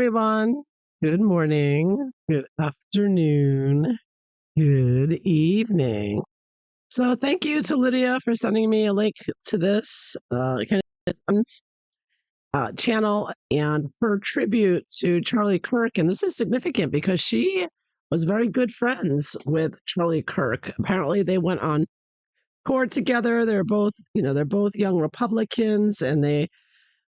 everyone. Good morning, good afternoon, good evening. So, thank you to Lydia for sending me a link to this kind of channel and her tribute to Charlie Kirk. And this is significant because she was very good friends with Charlie Kirk. Apparently, they went on court together. They're both young Republicans, and they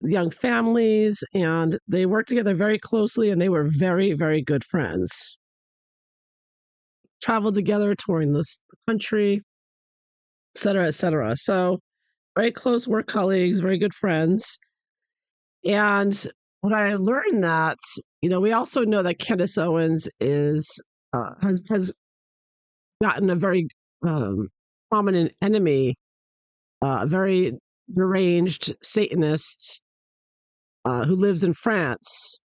young families, and they worked together very closely, and they were very, very good friends. Traveled together, touring the country, et cetera, et cetera. So very close work colleagues, very good friends. And when I learned that, we also know that Candace Owens has gotten a very prominent enemy, a very deranged Satanist who lives in France,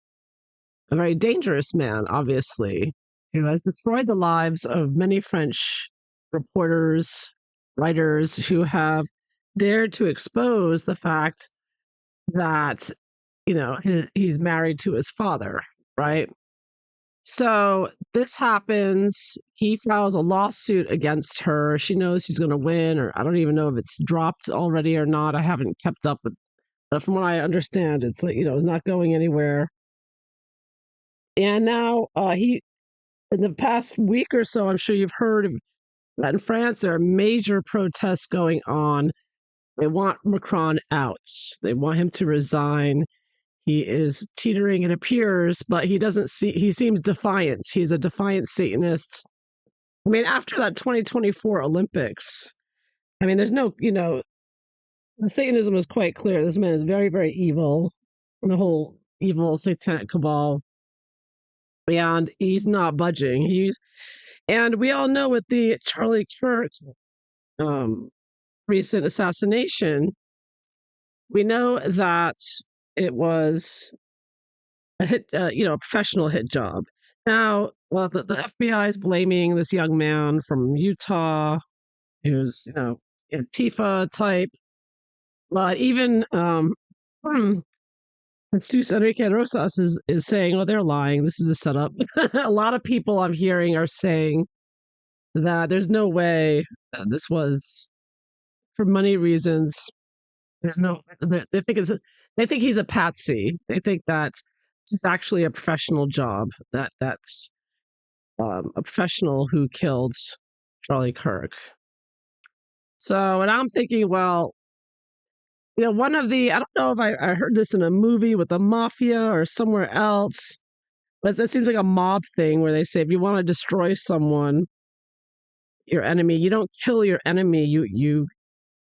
a very dangerous man, obviously, who has destroyed the lives of many French reporters, writers who have dared to expose the fact that, he's married to his father, right? So this happens. He files a lawsuit against her. She knows she's going to win, or I don't even know if it's dropped already or not. I haven't kept up with, but from what I understand, it's like, it's not going anywhere. And now in the past week or so, I'm sure you've heard that in France, there are major protests going on. They want Macron out. They want him to resign. He is teetering, it appears, but he seems defiant. He's a defiant Satanist. I mean, after that 2024 Olympics, I mean, there's no, the Satanism is quite clear. This man is very, very evil, and the whole evil satanic cabal. And he's not budging. And we all know with the Charlie Kirk recent assassination, we know that it was a hit, a professional hit job. Now, well, the FBI is blaming this young man from Utah who's, Antifa type. But even Jesus Enrique Rosas is saying, oh, they're lying. This is a setup. A lot of people I'm hearing are saying that there's no way that this was for money reasons. There's no, they think he's a patsy. They think that it's actually a professional job, that's a professional who killed Charlie Kirk. So, and I'm thinking, well, I don't know if I heard this in a movie with the mafia or somewhere else, but it seems like a mob thing where they say if you want to destroy someone, your enemy, you don't kill your enemy,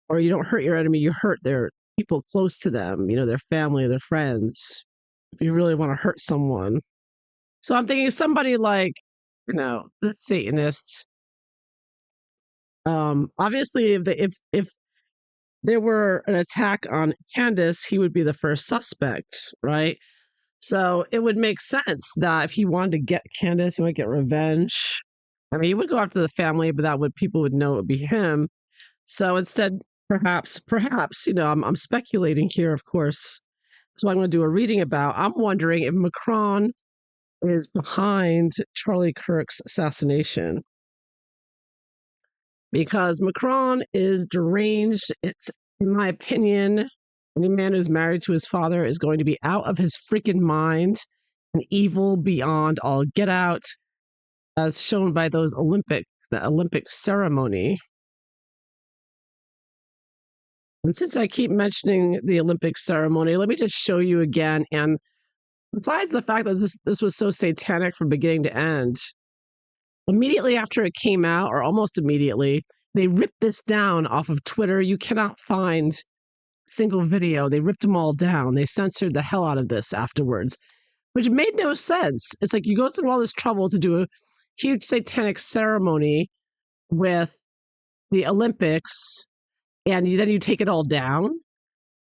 or you don't hurt your enemy, you hurt their people close to them, their family, their friends, if you really want to hurt someone. So I'm thinking somebody like, the Satanists, obviously if there were an attack on Candace, he would be the first suspect, right? So it would make sense that if he wanted to get Candace, he would get revenge. I mean, he would go after the family, but people would know it would be him. So instead, perhaps, I'm speculating here, of course. That's what I'm going to do a reading about. I'm wondering if Macron is behind Charlie Kirk's assassination, because Macron is deranged. It's, in my opinion, any man who's married to his father is going to be out of his freaking mind and evil beyond all get out, as shown by the Olympic ceremony. And since I keep mentioning the Olympic ceremony, let me just show you again. And besides the fact that this was so satanic from beginning to end, immediately after it came out, or almost immediately, they ripped this down off of Twitter. You cannot find a single video. They ripped them all down. They censored the hell out of this afterwards, which made no sense. It's like you go through all this trouble to do a huge satanic ceremony with the Olympics, and then you take it all down.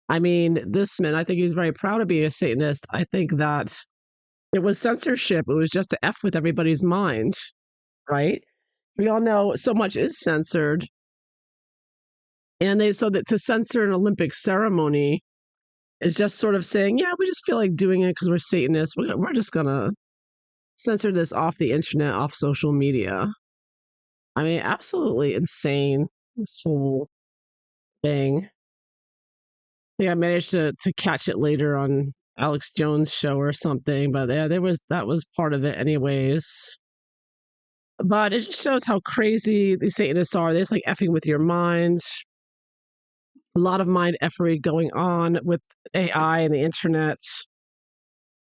I mean, this man, I think he's very proud of being a Satanist. I think that it was censorship. It was just to F with everybody's mind, right? We all know so much is censored. And so that to censor an Olympic ceremony is just sort of saying, yeah, we just feel like doing it because we're Satanists. We're just going to censor this off the internet, off social media. I mean, absolutely insane, this whole thing. I think I managed to catch it later on Alex Jones' show or something, but yeah, that was part of it anyways. But it just shows how crazy these Satanists are. They're just like effing with your mind. A lot of mind effery going on with AI and the internet.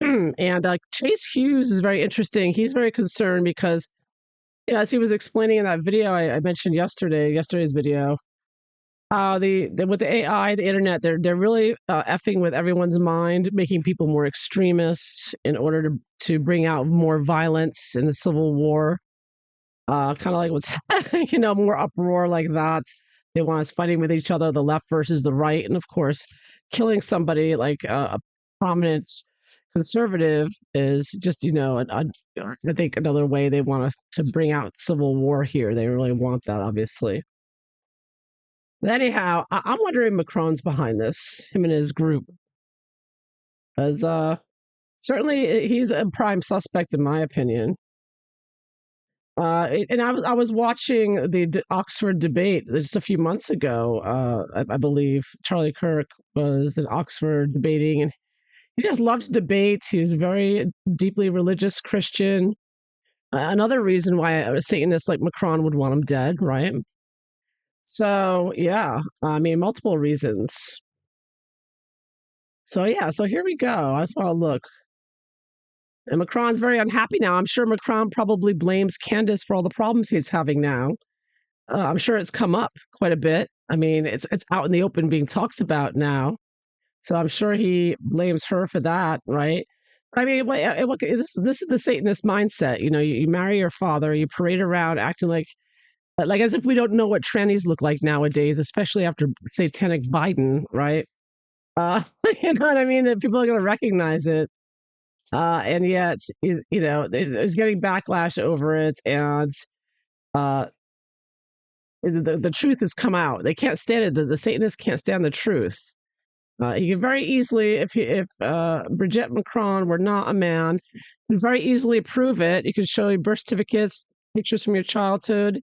And Chase Hughes is very interesting. He's very concerned because, as he was explaining in that video I mentioned yesterday's video, the with the AI, the internet, they're really effing with everyone's mind, making people more extremist in order to bring out more violence in a civil war. Kind of like what's more uproar like that. They want us fighting with each other, the left versus the right, and of course, killing somebody like a prominent conservative is just I think another way they want us to bring out civil war here. They really want that, obviously. But anyhow, I'm wondering Macron's behind this, him and his group, as certainly he's a prime suspect in my opinion. And I was watching the Oxford debate just a few months ago. I believe Charlie Kirk was in Oxford debating, and he just loved debates. He was a very deeply religious Christian. Another reason why a Satanist like Macron would want him dead, right? So yeah, I mean, multiple reasons. So yeah, so here we go. I just want to look. And Macron's very unhappy now. I'm sure Macron probably blames Candace for all the problems he's having now. I'm sure it's come up quite a bit. I mean, it's out in the open being talked about now. So I'm sure he blames her for that, right? I mean, this is the Satanist mindset. You marry your father, you parade around acting like as if we don't know what trannies look like nowadays, especially after satanic Biden, right? You know what I mean? That people are going to recognize it. And yet, there's getting backlash over it, and uh, the truth has come out. They can't stand it. The Satanists can't stand the truth. You can very easily, if Brigitte Macron were not a man, you can very easily prove it. You can show you birth certificates, pictures from your childhood,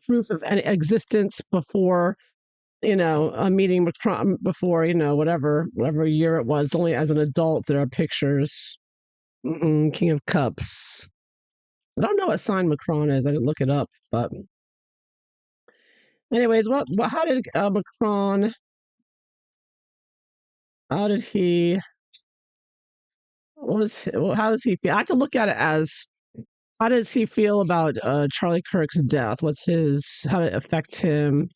proof of any existence before, a meeting Macron, before, whatever year it was. Only as an adult there are pictures. King of Cups. I don't know what sign Macron is. I didn't look it up, but anyways, how did Macron? How did he? How does he feel? I have to look at it as, how does he feel about Charlie Kirk's death? How did it affect him?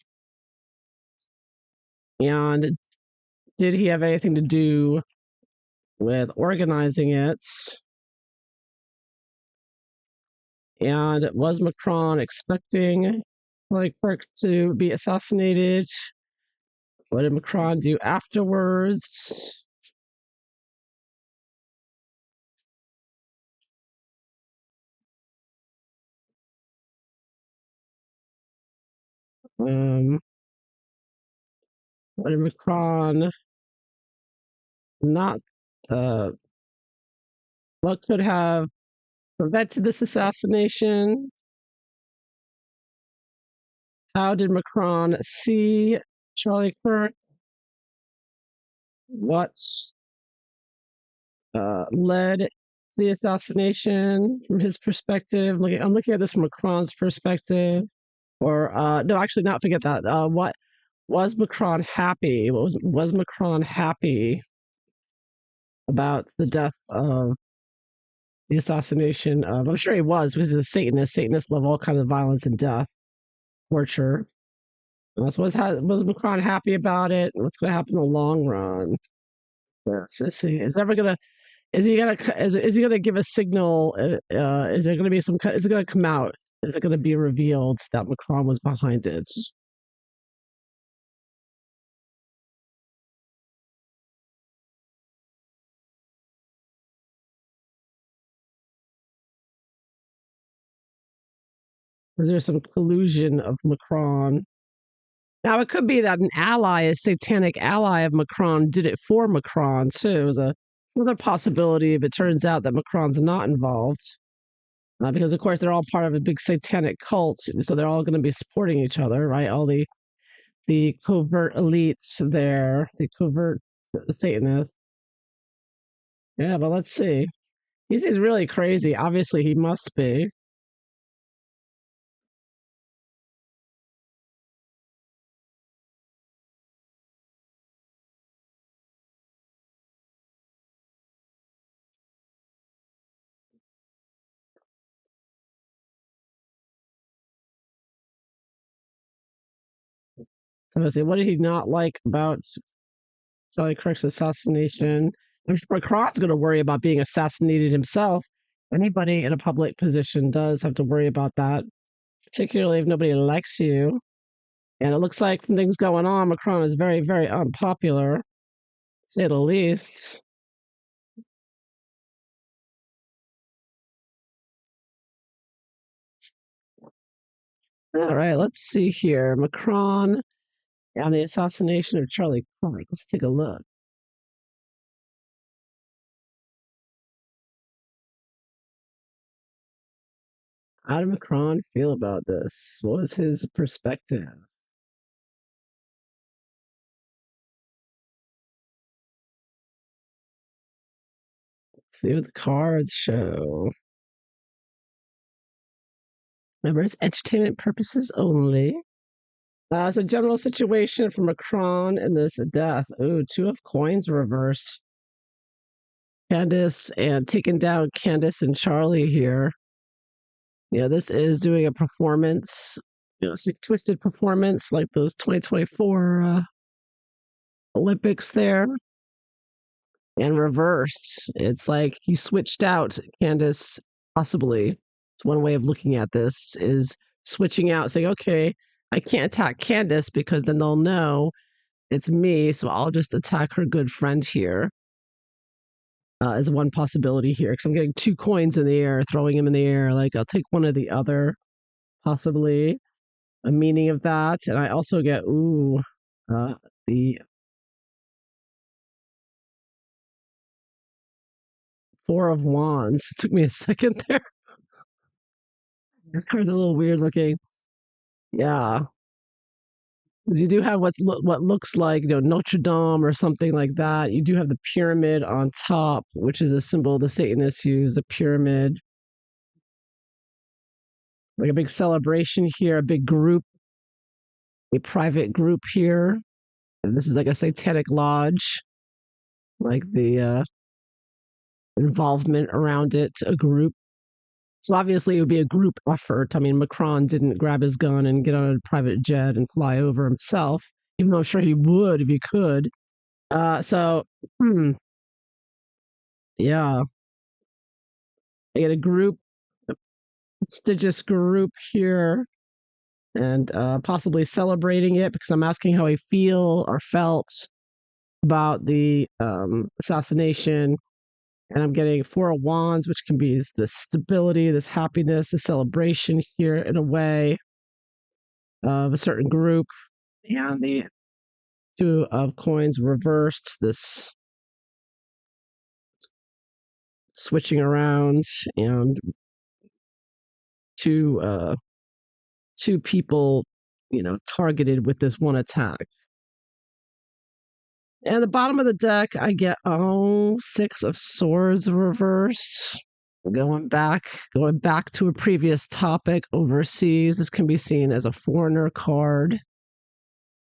And did he have anything to do with organizing it? And was Macron expecting Charlie Kirk to be assassinated? What did Macron do afterwards? Um, what did Macron not? Uh, what could have prevented this assassination? How did Macron see Charlie Kirk? What led to the assassination from his perspective? I'm looking at this from Macron's perspective. Or no, actually, not forget that. What was Macron happy? Was Macron happy about the death of the assassination of? I'm sure he was, because he's a Satanist. Satanists love all kinds of violence and death, torture. Was Macron happy about it? What's going to happen in the long run? Yes, is he gonna is he gonna give a signal? Is there gonna be is it gonna come out? Is it gonna be revealed that Macron was behind it? Is there some collusion of Macron Now, it could be that an ally, a satanic ally of Macron, did it for Macron, too. Is another possibility if it turns out that Macron's not involved. Because, of course, they're all part of a big satanic cult. So they're all going to be supporting each other, right? All the covert elites there, the covert Satanists. Yeah, but let's see. He's really crazy. Obviously, he must be. So let's see. What did he not like about Charlie Kirk's assassination? I'm sure Macron's going to worry about being assassinated himself. Anybody in a public position does have to worry about that, particularly if nobody likes you. And it looks like from things going on, Macron is very, very unpopular, to say the least. All right, let's see here. Macron and the assassination of Charlie Kirk. Let's take a look. How did Macron feel about this? What was his perspective? Let's see what the cards show. Remember, it's entertainment purposes only. It's a general situation for Macron and this death. Ooh, two of coins reversed. Candace and taking down Candace and Charlie here. Yeah, this is doing a performance, it's a twisted performance like those 2024 Olympics there, and reversed. It's like he switched out Candace, possibly. It's one way of looking at this is switching out, saying, okay, I can't attack Candace because then they'll know it's me, so I'll just attack her good friend here. Is one possibility here because I'm getting two coins in the air, throwing them in the air. Like I'll take one or the other, possibly a meaning of that. And I also get the Four of Wands. It took me a second there. This card's a little weird looking. Yeah, because you do have what looks like Notre Dame or something like that. You do have the pyramid on top, which is a symbol the Satanists use. A pyramid, like a big celebration here, a big group, a private group here. And this is like a satanic lodge, like the involvement around it, a group. So obviously it would be a group effort. I mean, Macron didn't grab his gun and get on a private jet and fly over himself, even though I'm sure he would if he could. So, yeah, I get a group, a prestigious group here, and possibly celebrating it because I'm asking how he feel or felt about the assassination. And I'm getting Four of Wands, which can be this stability, this happiness, the celebration here in a way of a certain group. And the Two of Coins reversed, this switching around, and two two people, targeted with this one attack. And the bottom of the deck, I get Six of Swords reversed. Going back to a previous topic overseas. This can be seen as a foreigner card,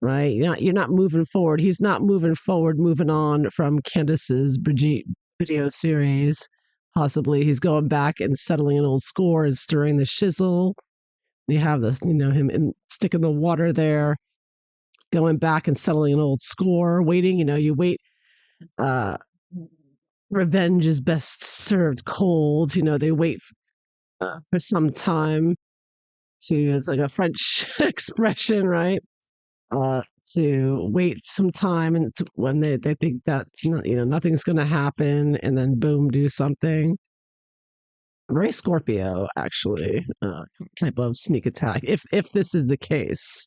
right? You're not moving forward. He's not moving forward, moving on from Candace's Brigitte video series. Possibly he's going back and settling an old score and stirring the shizzle. You have this, him sticking the water there, going back and settling an old score, waiting. You wait. Uh, Revenge is best served cold. They wait for some time to, it's like a French expression, right? To wait some time and when they think that's not, nothing's going to happen, and then boom, do something. Very Scorpio, actually, type of sneak attack. If this is the case,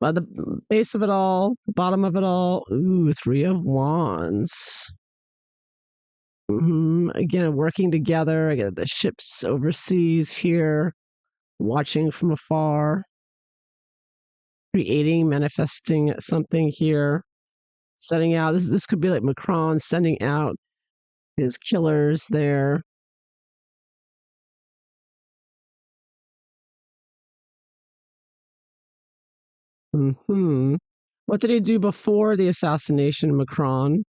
By the base of it all, the bottom of it all, ooh, Three of Wands. Again, working together. Again, the ships overseas here, watching from afar, creating, manifesting something here, setting out. This could be like Macron sending out his killers there. What did he do before the assassination, Macron?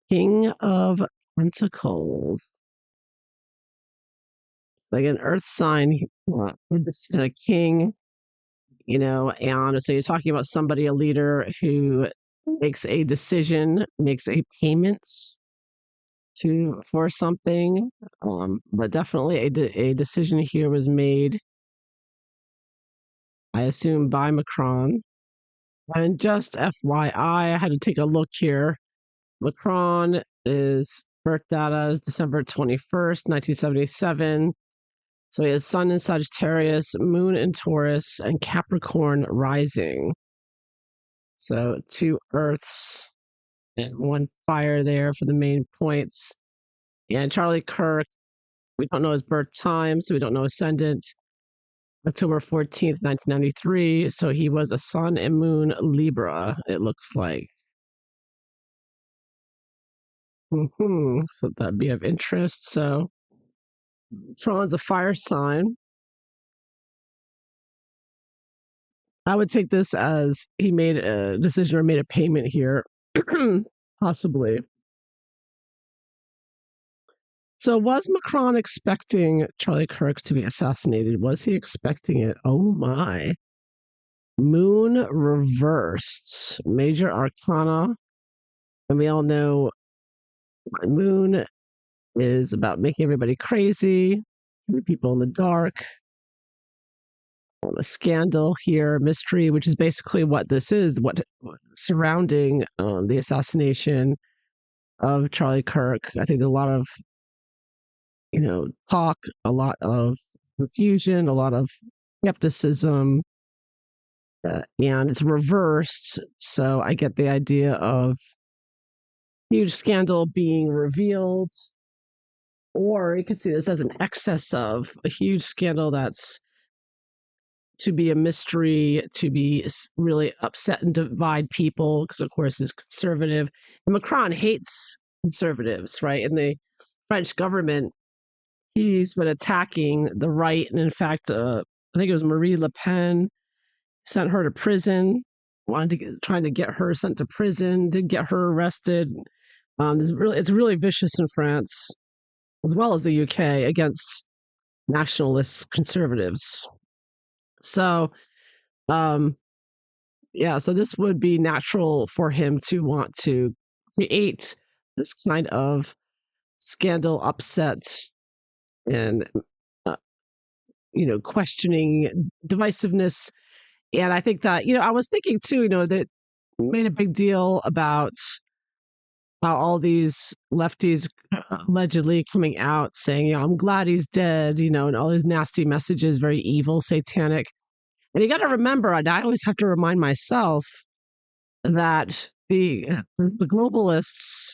King of Pentacles. Like an earth sign, this king, and so you're talking about somebody, a leader who makes a decision, makes a payment to for something. But definitely a decision here was made, I assume, by Macron. And just FYI, I had to take a look here. Macron is birth data is December 21st, 1977. So he has Sun in Sagittarius, Moon in Taurus, and Capricorn rising. So 2 Earths and 1 fire there for the main points. And Charlie Kirk, we don't know his birth time, so we don't know ascendant. October 14th, 1993. So he was a Sun and Moon Libra, it looks like. So that'd be of interest. So Tron's a fire sign. I would take this as he made a decision or made a payment here, possibly. So was Macron expecting Charlie Kirk to be assassinated? Was he expecting it? Oh my. Moon reversed. Major Arcana. And we all know Moon is about making everybody crazy, people in the dark. A scandal here, mystery, which is basically what this is, what surrounding the assassination of Charlie Kirk. I think there's a lot of, talk, a lot of confusion, a lot of skepticism, and it's reversed. So I get the idea of huge scandal being revealed, or you could see this as an excess of a huge scandal that's to be a mystery, to be really upset and divide people, because of course he's conservative. And Macron hates conservatives, right? In the French government, he's been attacking the right, and in fact, I think it was Marie Le Pen sent her to prison, trying to get her sent to prison, did get her arrested. It's really vicious in France, as well as the UK, against nationalist conservatives. So, so this would be natural for him to want to create this kind of scandal, upset, and questioning, divisiveness. And I think that, I was thinking too, that made a big deal about how all these lefties allegedly coming out saying, I'm glad he's dead, and all these nasty messages, very evil, satanic. And you got to remember, and I always have to remind myself that the globalists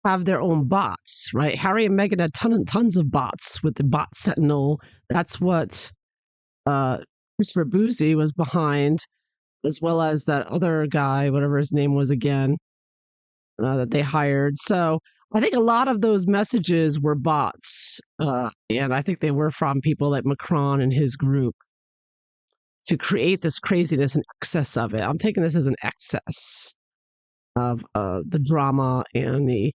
have their own bots, right? Harry and Meghan had tons of bots with the bot Sentinel. That's what Christopher Boozy was behind, as well as that other guy, whatever his name was again, that they hired. So I think a lot of those messages were bots, and I think they were from people like Macron and his group to create this craziness and excess of it. I'm taking this as an excess of the drama and the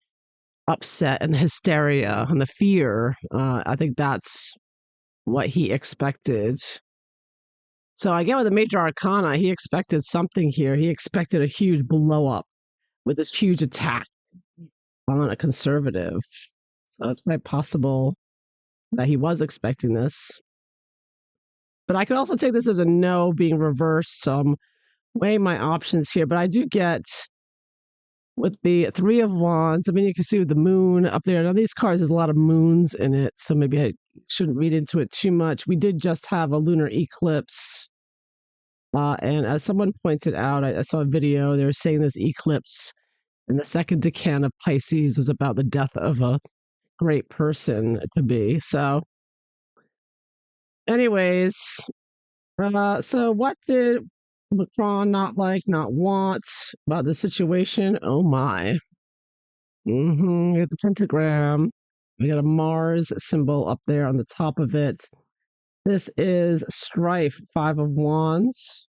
upset and the hysteria and the fear. I think that's what he expected. So I get with the major arcana, he expected something here. He expected a huge blow up with this huge attack on a conservative. So it's quite possible that he was expecting this. But I could also take this as a no being reversed. So I'm weighing my options here. But I do get with the Three of Wands. I mean, you can see with the moon up there. Now, these cards, there's a lot of moons in it. So maybe I shouldn't read into it too much. We did just have a lunar eclipse And as someone pointed out, I saw a video. They were saying this eclipse in the second decan of Pisces was about the death of a great person to be. So, anyways, so what did Macron not like, not want about the situation? Oh my. We got the pentagram. We got a Mars symbol up there on the top of it. This is strife, 5 of Wands.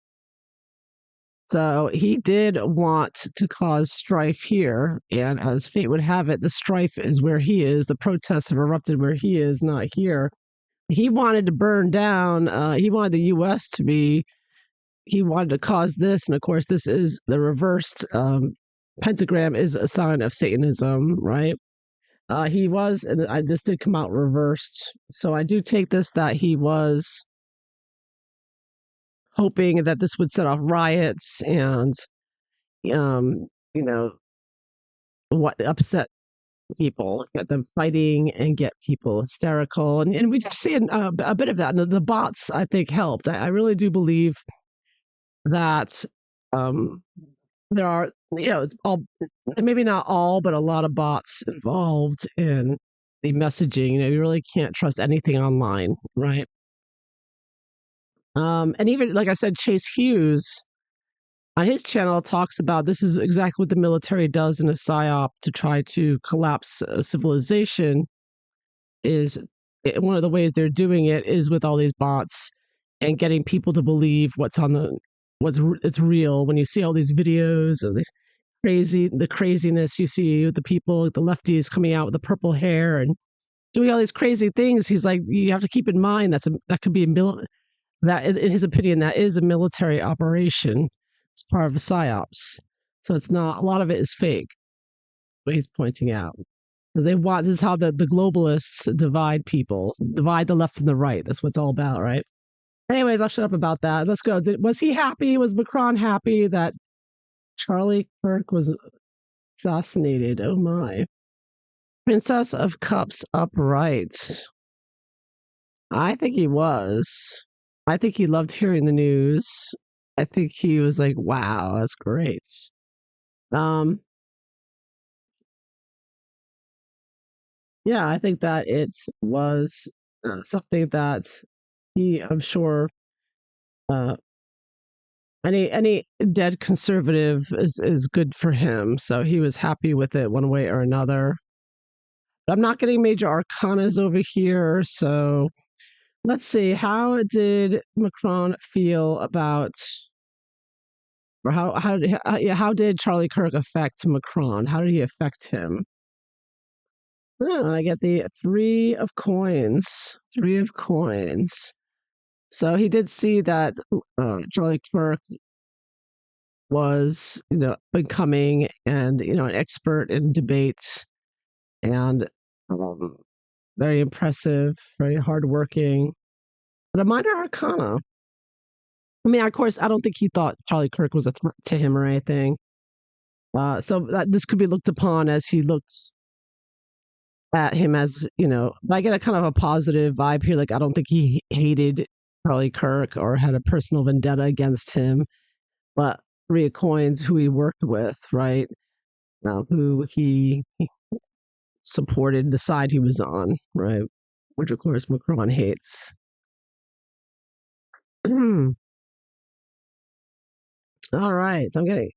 So he did want to cause strife here, and as fate would have it, the strife is where he is. The protests have erupted where he is, not here. He wanted to burn down. He wanted the U.S. to be. He wanted to cause this, and of course, this is the reversed pentagram is a sign of Satanism, right? He was, and I just did come out reversed. So I do take this that he was hoping that this would set off riots and, you know, what upset people, get them fighting and get people hysterical. And we just see a bit of that. And the bots, I think, helped. I really do believe that um, there are, it's all, maybe not all, but a lot of bots involved in the messaging. You really can't trust anything online, right? And even, like I said, Chase Hughes on his channel talks about this is exactly what the military does in a psyop to try to collapse a civilization. Is one of the ways they're doing it is with all these bots and getting people to believe it's real. When you see all these videos of the craziness you see with the people, the lefties coming out with the purple hair and doing all these crazy things, he's like, you have to keep in mind that could be that in his opinion that is a military operation. It's part of a psyops, so it's not, a lot of it is fake. What he's pointing out, because this is how the globalists divide people, divide the left and the right. That's what it's all about, right? Anyways, I'll shut up about that. Let's go. Was he happy? Was Macron happy that Charlie Kirk was assassinated? Oh my. Princess of Cups upright. I think he was. I think he loved hearing the news. I think he was like, wow, that's great. Yeah, I think that it was something that I'm sure, uh, any dead conservative is good for him. So he was happy with it one way or another. I'm not getting major arcanas over here, so let's see. How did Macron feel about, or how did Charlie Kirk affect Macron? How did he affect him? Oh, and I get the 3 of Coins. 3 of Coins. So he did see that Charlie Kirk was, becoming and an expert in debates and very impressive, very hardworking, but a minor arcana. I mean, of course, I don't think he thought Charlie Kirk was a threat to him or anything. So this could be looked upon as he looks at him as, I get a kind of a positive vibe here. Like, I don't think he hated Charlie Kirk or had a personal vendetta against him, but 3 of Coins, who he worked with, right? Who he supported, the side he was on, right? Which, of course, Macron hates. All right. So I'm getting,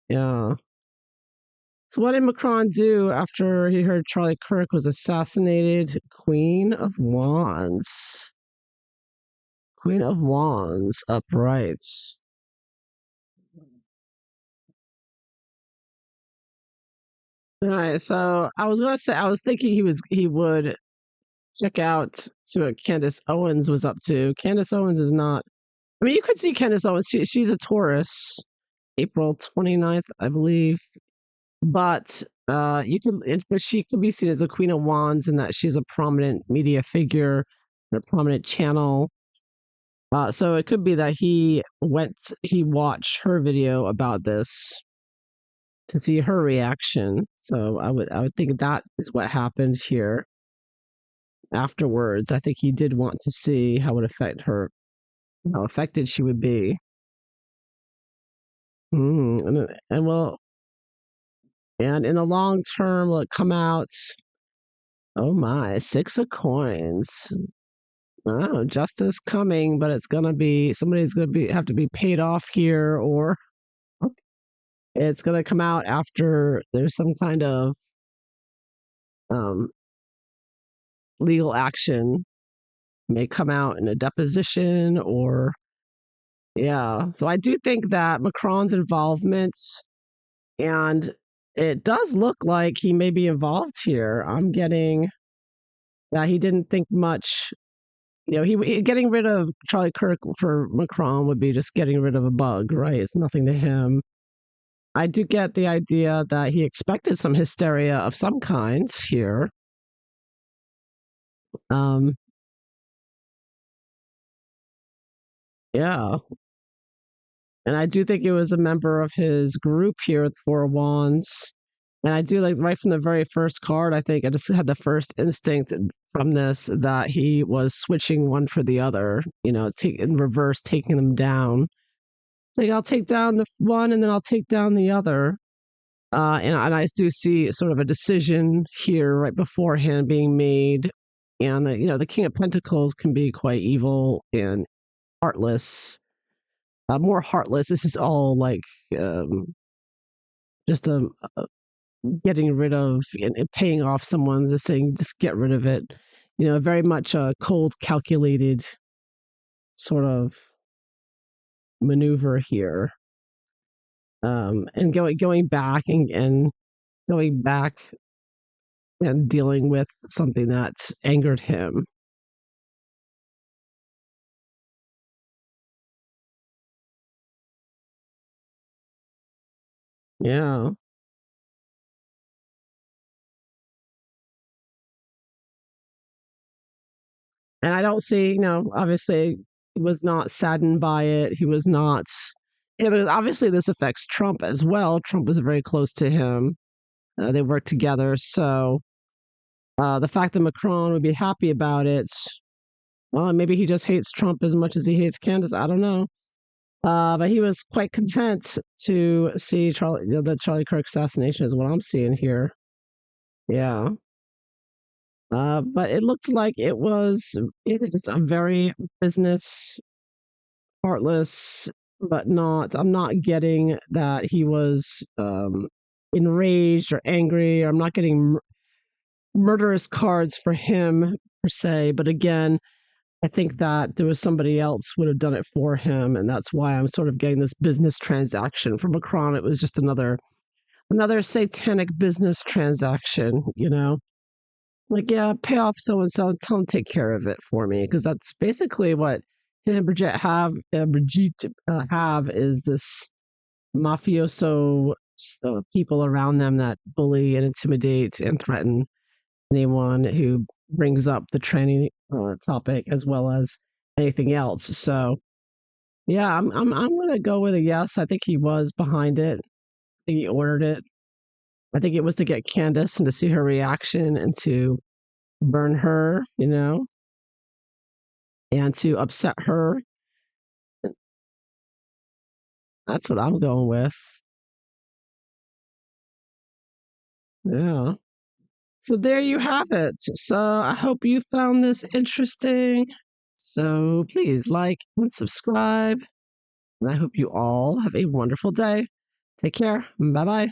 yeah. So what did Macron do after he heard Charlie Kirk was assassinated? Queen of Wands. Queen of Wands upright. All right, so I was thinking he would check out see what Candace Owens was up to. Candace Owens is not. I mean, you could see Candace Owens. She's a Taurus, April 29th, I believe. But but she could be seen as a Queen of Wands in that she's a prominent media figure, a prominent channel. So it could be that he watched her video about this to see her reaction. So I would think that is what happened here afterwards. I think he did want to see how it would affect her. how affected she would be. And well, and in the long term, will it come out? Oh my, 6 of coins. Oh, justice coming, but it's gonna be somebody's gonna be have to be paid off here, or it's gonna come out after there's some kind of um, legal action. May come out in a deposition, or yeah. So I do think that Macron's involvement, and it does look like he may be involved here. I'm getting that he didn't think much. Getting rid of Charlie Kirk for Macron would be just getting rid of a bug, right? It's nothing to him. I do get the idea that he expected some hysteria of some kinds here. Um, yeah. And I do think it was a member of his group here with Four of Wands. And I do like right from the very first card, I think I just had the first instinct from this that he was switching one for the other, take in reverse, taking them down. Like I'll take down the one and then I'll take down the other. And I do see sort of a decision here right beforehand being made. And the King of Pentacles can be quite evil and heartless. More heartless. This is all like um, just a getting rid of and paying off someone's, just saying just get rid of it. Very much a cold, calculated sort of maneuver here. And going back and going back and dealing with something that's angered him. Yeah. And I don't see, obviously he was not saddened by it. He was not, but obviously this affects Trump as well. Trump was very close to him. They worked together. So the fact that Macron would be happy about it, well, maybe he just hates Trump as much as he hates Candace. I don't know. But he was quite content to see the Charlie Kirk assassination is what I'm seeing here. Yeah. But it looked like it was just a very business heartless, but not. I'm not getting that he was enraged or angry. I'm not getting murderous cards for him per se. But again, I think that there was somebody else would have done it for him, and that's why I'm sort of getting this business transaction for Macron. It was just another satanic business transaction, like, yeah, pay off so and so, tell him to take care of it for me, because that's basically what him and Brigitte have is this mafioso people around them that bully and intimidate and threaten anyone who brings up the training topic as well as anything else. So yeah, I'm gonna go with a yes. I think he was behind it. I think he ordered it. I think it was to get Candace and to see her reaction and to burn her, and to upset her. That's what I'm going with. Yeah. So there you have it. So I hope you found this interesting. So please like and subscribe. And I hope you all have a wonderful day. Take care. Bye bye.